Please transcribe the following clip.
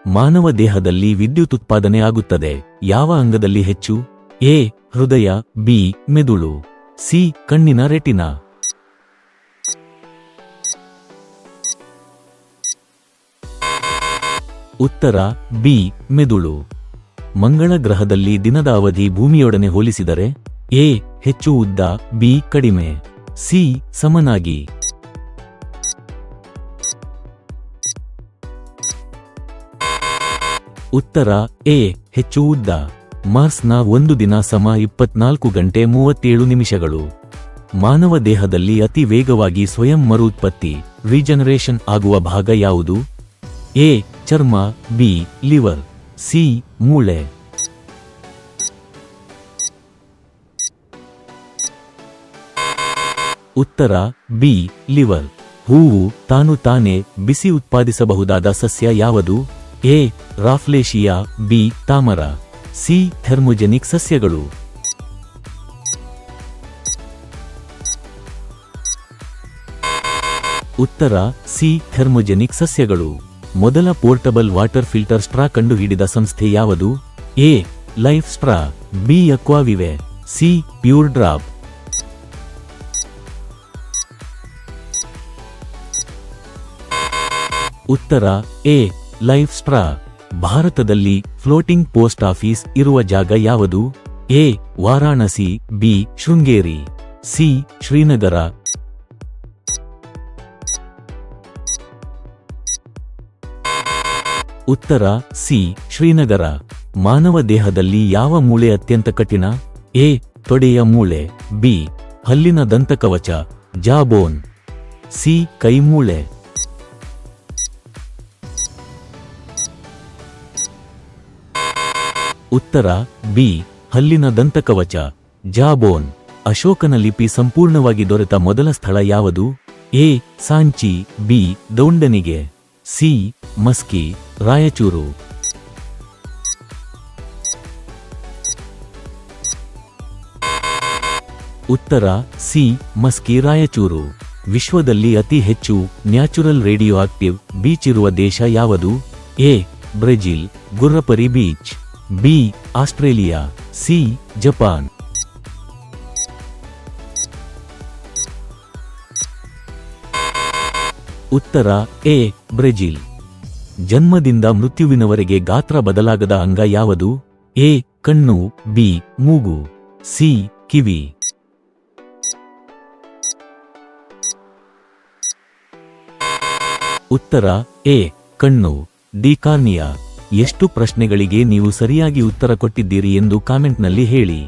ಮಾನವ ದೇಹದಲ್ಲಿ ವಿದ್ಯುತ್ ಉತ್ಪಾದನೆ ಆಗುತ್ತದೆ ಯಾವ ಅಂಗದಲ್ಲಿ ಹೆಚ್ಚು? ಎ ಹೃದಯ, ಬಿ ಮೆದುಳು, ಸಿ ಕಣ್ಣಿನ ರೆಟಿನಾ. ಉತ್ತರ ಬಿ ಮೆದುಳು. ಮಂಗಳ ಗ್ರಹದಲ್ಲಿ ದಿನದ ಅವಧಿ ಭೂಮಿಯೊಡನೆ ಹೋಲಿಸಿದರೆ ಎ ಹೆಚ್ಚು ಉದ್ದ, ಬಿ ಕಡಿಮೆ, ಸಿ ಸಮನಾಗಿ. ಉತ್ತರ ಎ ಹೆಚ್ಚು ಉದ್ದ. ಮಾರ್ಸ್ನ ಒಂದು ದಿನ ಸಮ 24 ಗಂಟೆ 37 ನಿಮಿಷಗಳು. ಮಾನವ ದೇಹದಲ್ಲಿ ಅತಿ ವೇಗವಾಗಿ ಸ್ವಯಂ ಮರುತ್ಪತ್ತಿ ರೀಜನರೇಷನ್ ಆಗುವ ಭಾಗ ಯಾವುದು? ಎ ಚರ್ಮ, ಬಿ ಲಿವರ್, ಸಿ ಮೂಳೆ. ಉತ್ತರ ಬಿ ಲಿವರ್. ಹೂವು ತಾನು ತಾನೇ ಬಿಸಿ ಉತ್ಪಾದಿಸಬಹುದಾದ ಸಸ್ಯ ಯಾವುದು? ಎ ರಾಫ್ಲೇಶಿಯಾ, ಬಿ ತಾಮರ, ಸಿ ಥೆರ್ಮೋಜೆನಿಕ್ ಸಸ್ಯಗಳು. ಉತ್ತರ ಸಿ ಥೆರ್ಮೋಜೆನಿಕ್ ಸಸ್ಯಗಳು. ಮೊದಲ ಪೋರ್ಟಬಲ್ ವಾಟರ್ ಫಿಲ್ಟರ್ ಸ್ಟ್ರಾ ಕಂಡುಹಿಡಿದ ಸಂಸ್ಥೆ ಯಾವುದು? ಎ ಲೈಫ್ ಸ್ಟ್ರಾ, ಬಿ ಅಕ್ವಾವಿವೆ, ಸಿ ಪ್ಯೂರ್ ಡ್ರಾಪ್. ಉತ್ತರ ಎ ಲೈಫ್ ಸ್ಟ್ರಾ. ಭಾರತದಲ್ಲಿ ಫ್ಲೋಟಿಂಗ್ ಪೋಸ್ಟ್ ಆಫೀಸ್ ಇರುವ ಜಾಗ ಯಾವುದು? A Varanasi, B Sringeri, C Srinagar. ಉತ್ತರ ಸಿ ಶ್ರೀನಗರ. ಮಾನವ ದೇಹದಲ್ಲಿ ಯಾವ ಮೂಳೆ ಅತ್ಯಂತ ಕಠಿಣ? ಎ ತೊಡೆಯ ಮೂಳೆ, ಬಿ ಹಲ್ಲಿನ ದಂತಕವಚ ಜಾಬೋನ್, ಸಿ ಕೈ ಮೂಳೆ. ಉತ್ತರ ಬಿ ಹಲ್ಲಿನ ದಂತಕವಚ ಜಾಬೋನ್. ಅಶೋಕನ ಲಿಪಿ ಸಂಪೂರ್ಣವಾಗಿ ದೊರೆತ ಮೊದಲ ಸ್ಥಳ ಯಾವುದು? ಎ ಸಾಂಚಿ, ಬಿ ದೌಂಡನಿಗೆ, ಸಿ ಮಸ್ಕಿ, ರಾಯಚೂರು. ಉತ್ತರ ಸಿ ಮಸ್ಕಿ, ರಾಯಚೂರು. ವಿಶ್ವದಲ್ಲಿ ಅತಿ ಹೆಚ್ಚು ನ್ಯಾಚುರಲ್ ರೇಡಿಯೋ ಆಕ್ಟಿವ್ ಬೀಚ್ ಇರುವ ದೇಶ ಯಾವುದು? ಎ ಬ್ರೆಜಿಲ್, ಗುರ್ರಪರಿ beach, B Australia, C Japan. ಉತ್ತರ ಎ ಬ್ರೆಜಿಲ್. ಜನ್ಮದಿಂದ ಮೃತ್ಯುವಿನವರೆಗೆ ಗಾತ್ರ ಬದಲಾಗದ ಅಂಗ ಯಾವುದು? ಎ ಕಣ್ಣು, ಬಿ ಮೂಗು, ಸಿ ಕಿವಿ. ಉತ್ತರ ಎ ಕಣ್ಣು, ಡಿ ಕಾರ್ನಿಯಾ. ಎಷ್ಟು ಪ್ರಶ್ನೆಗಳಿಗೆ ನೀವು ಸರಿಯಾಗಿ ಉತ್ತರ ಕೊಟ್ಟಿದ್ದೀರಿ ಎಂದು ಕಾಮೆಂಟ್ನಲ್ಲಿ ಹೇಳಿ.